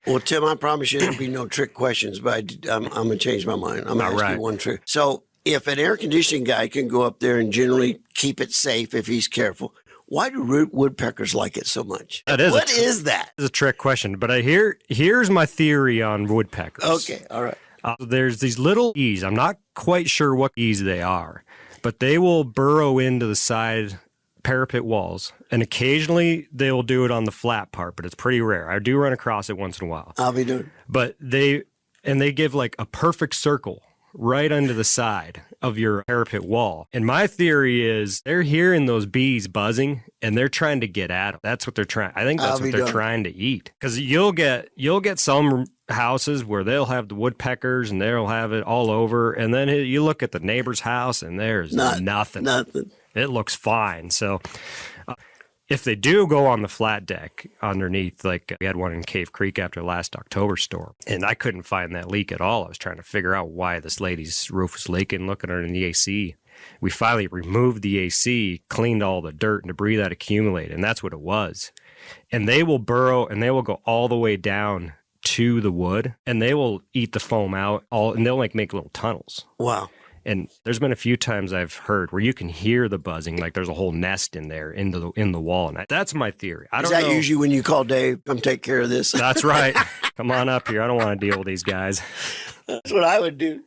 Well, Tim, I promise you there'll be no trick questions, but I'm going to change my mind. I'm going to ask you one trick. So if an air conditioning guy can go up there and generally keep it safe if he's careful, why do woodpeckers like it so much? What is that? It's a trick question, but here's my theory on woodpeckers. Okay, all right. There's these little bees. I'm not quite sure what bees they are, but they will burrow into the side parapet walls, and occasionally they will do it on the flat part, but it's pretty rare. I do run across it once in a while. I'll be doing. But they give like a perfect circle right under the side of your parapet wall. And my theory is they're hearing those bees buzzing and they're trying to get at them. That's what they're trying. I think that's what they're trying to eat. Because you'll get some houses where they'll have the woodpeckers and they'll have it all over. And then you look at the neighbor's house and there's nothing. It looks fine. So if they do go on the flat deck underneath, like we had one in Cave Creek after last October storm, and I couldn't find that leak at all. I was trying to figure out why this lady's roof was leaking, looking under the AC. We finally removed the AC, cleaned all the dirt and debris that accumulated, and that's what it was. And they will burrow and they will go all the way down to the wood, and they will eat the foam out, and they'll make little tunnels. Wow. And there's been a few times I've heard where you can hear the buzzing, like there's a whole nest in there in the wall. And that's my theory. I don't know. Is that usually when you call Dave, come take care of this? That's right. Come on up here. I don't want to deal with these guys. That's what I would do.